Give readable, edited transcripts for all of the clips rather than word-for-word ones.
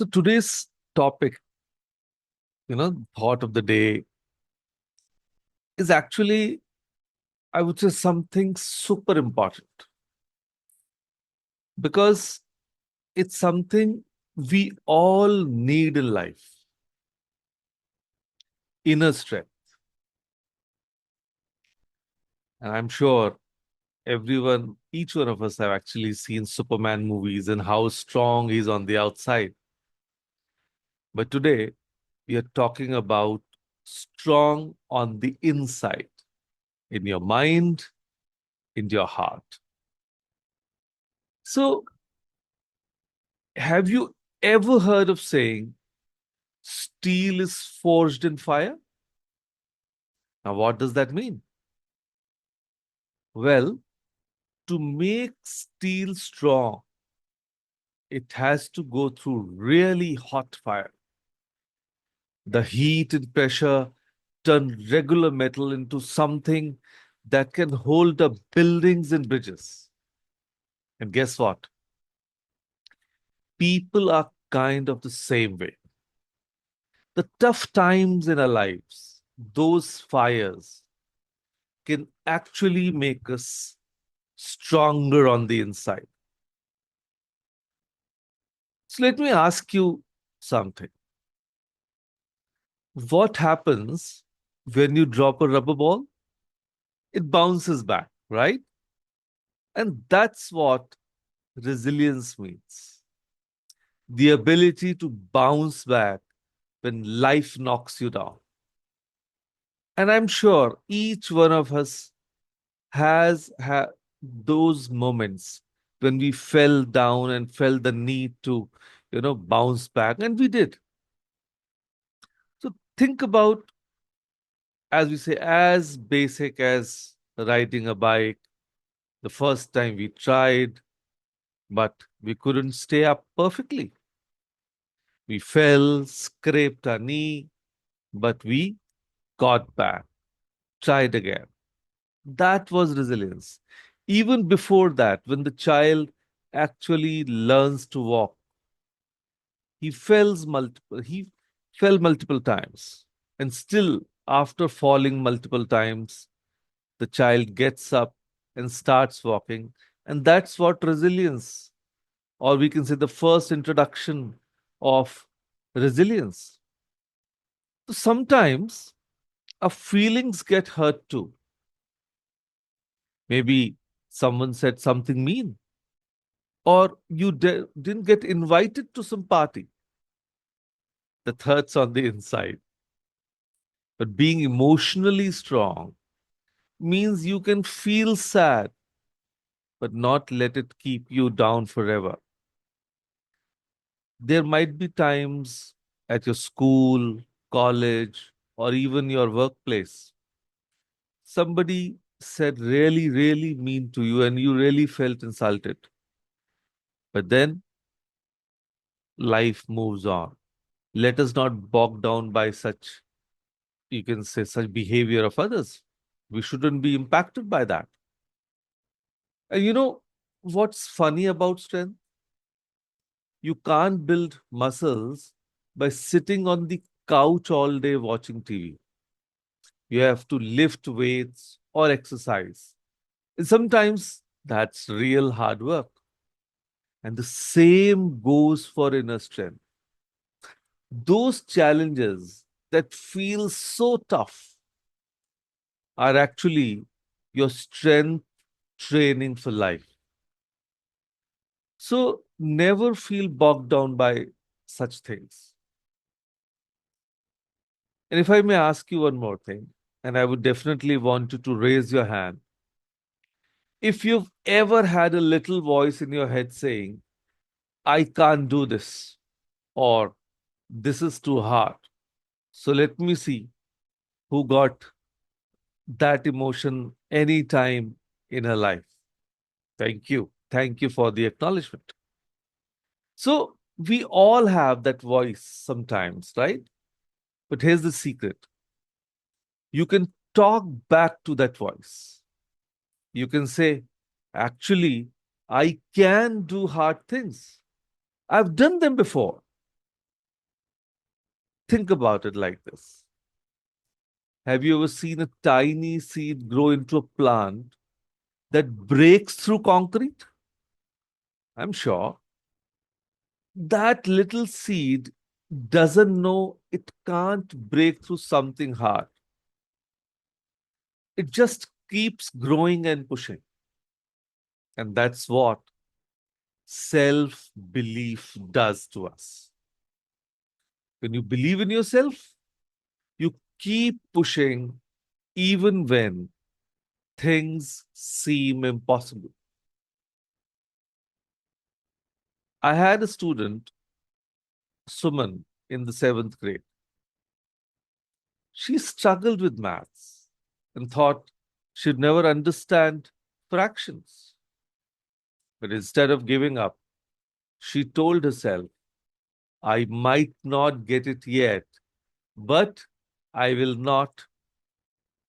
So today's topic, thought of the day is actually, I would say, something super important because it's something we all need in life, inner strength. And I'm sure each one of us have actually seen Superman movies and how strong he's on the outside. But today we are talking about strong on the inside, in your mind, in your heart. So have you ever heard of saying steel is forged in fire? Now, what does that mean? Well, to make steel strong, it has to go through really hot fire. The heat and pressure turn regular metal into something that can hold up buildings and bridges. And guess what? People are kind of the same way. The tough times in our lives, those fires, can actually make us stronger on the inside. So let me ask you something. What happens when you drop a rubber ball? It bounces back, right? And that's what resilience means. The ability to bounce back when life knocks you down. And I'm sure each one of us has had those moments when we fell down and felt the need to, bounce back. And we did. So think about, as we say, as basic as riding a bike. The first time we tried, but we couldn't stay up perfectly. We fell, scraped our knee, but we got back, tried again. That was resilience. Even before that, when the child actually learns to walk, he fell multiple times. And still, after falling multiple times, the child gets up and starts walking. And that's what resilience, or we can say the first introduction of resilience. So sometimes our feelings get hurt too. Maybe someone said something mean, or you didn't get invited to some party that hurts on the inside. But being emotionally strong means you can feel sad, but not let it keep you down forever. There might be times at your school, college, or even your workplace. Somebody said really, really mean to you, and you really felt insulted. But then life moves on. Let us not bog down by such, you can say, such behavior of others. We shouldn't be impacted by that. And what's funny about strength? You can't build muscles by sitting on the couch all day watching TV. You have to lift weights or exercise. And sometimes that's real hard work. And the same goes for inner strength. Those challenges that feel so tough are actually your strength training for life. So never feel bogged down by such things. And if I may ask you one more thing, and I would definitely want you to raise your hand. If you've ever had a little voice in your head saying, I can't do this, or this is too hard. So let me see who got that emotion anytime in her life. Thank you. Thank you for the acknowledgement. So we all have that voice sometimes, right? But here's the secret. You can talk back to that voice. You can say, actually, I can do hard things. I've done them before. Think about it like this. Have you ever seen a tiny seed grow into a plant that breaks through concrete? I'm sure that little seed doesn't know it can't break through something hard. It just keeps growing and pushing. And that's what self belief does to us. When you believe in yourself, you keep pushing even when things seem impossible. I had a student, Suman, in the seventh grade. She struggled with maths and thought she'd never understand fractions. But instead of giving up, she told herself, I might not get it yet, but I will not,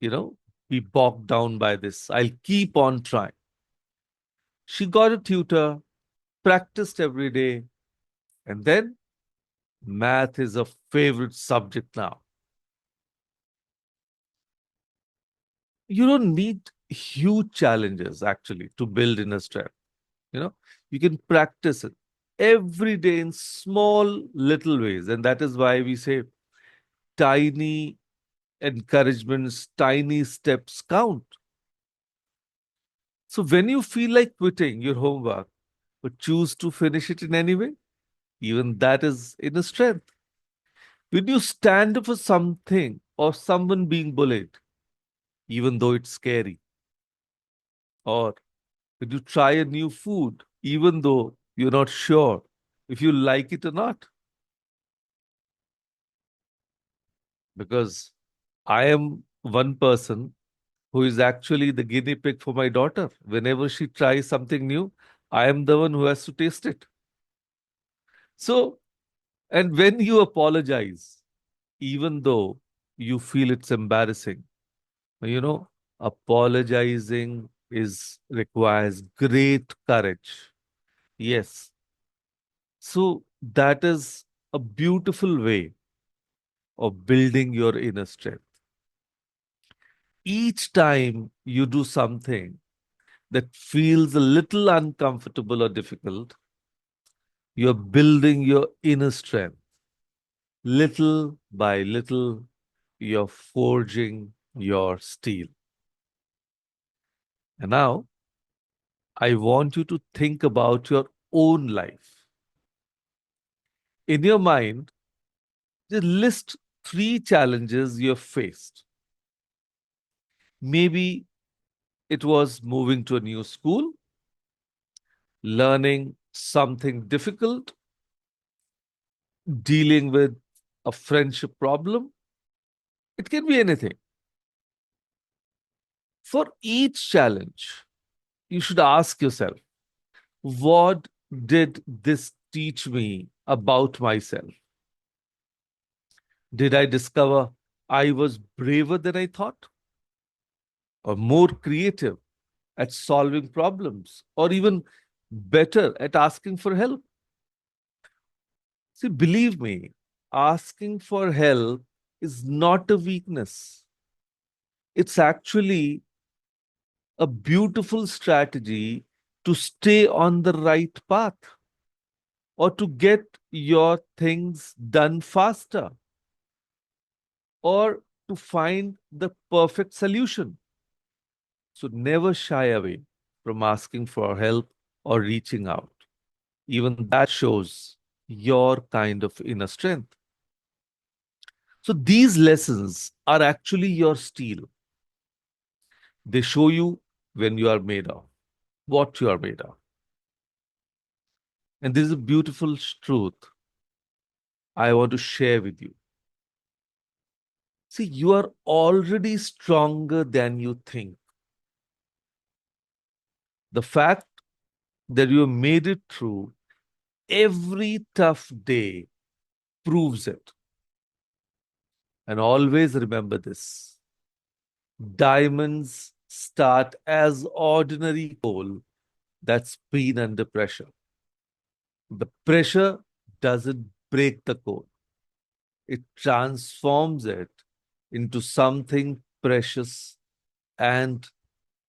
you know, be bogged down by this. I'll keep on trying. She got a tutor, practiced every day, and then math is a favorite subject now. You don't need huge challenges actually to build inner strength. You know, you can practice it every day in small little ways. And that is why we say tiny encouragements, tiny steps count. So when you feel like quitting your homework, but choose to finish it in any way, even that is inner strength. When you stand up for something or someone being bullied, even though it's scary, or when you try a new food, even though you're not sure if you like it or not, because I am one person who is actually the guinea pig for my daughter. Whenever she tries something new, I am the one who has to taste it. So, and when you apologize, even though you feel it's embarrassing, you know, apologizing is requires great courage. Yes. So that is a beautiful way of building your inner strength. Each time you do something that feels a little uncomfortable or difficult, you're building your inner strength. Little by little, you're forging your steel. And now, I want you to think about your own life. In your mind, just list three challenges you have faced. Maybe it was moving to a new school, learning something difficult, dealing with a friendship problem. It can be anything. For each challenge, you should ask yourself, what did this teach me about myself? Did I discover I was braver than I thought, or more creative at solving problems, or even better at asking for help? See, believe me, asking for help is not a weakness. It's actually a beautiful strategy to stay on the right path or to get your things done faster or to find the perfect solution. So never shy away from asking for help or reaching out. Even that shows your kind of inner strength. So these lessons are actually your steel. They show you when you are made of, what you are made of. And this is a beautiful truth I want to share with you. See, you are already stronger than you think. The fact that you made it through every tough day proves it. And always remember this: diamonds start as ordinary coal that's been under pressure. The pressure doesn't break the coal, it transforms it into something precious and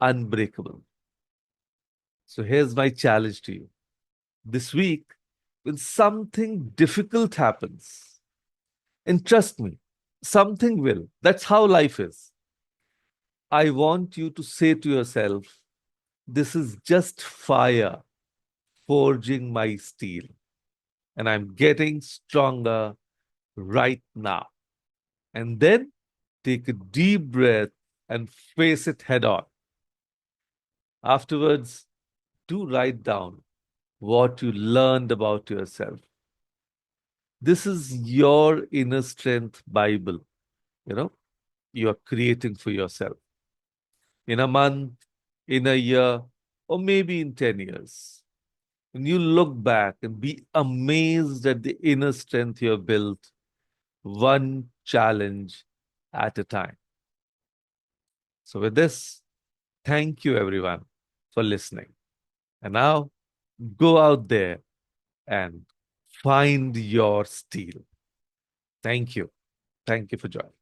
unbreakable. So here's my challenge to you. This week, when something difficult happens, and trust me, something will. That's how life is. I want you to say to yourself, this is just fire forging my steel, and I'm getting stronger right now. And then take a deep breath and face it head on. Afterwards, do write down what you learned about yourself. This is your inner strength Bible, you know, you are creating for yourself in a month, in a year, or maybe in 10 years. And you look back and be amazed at the inner strength you have built, one challenge at a time. So, with this, thank you everyone for listening. And now go out there and find your steel. Thank you. Thank you for joining.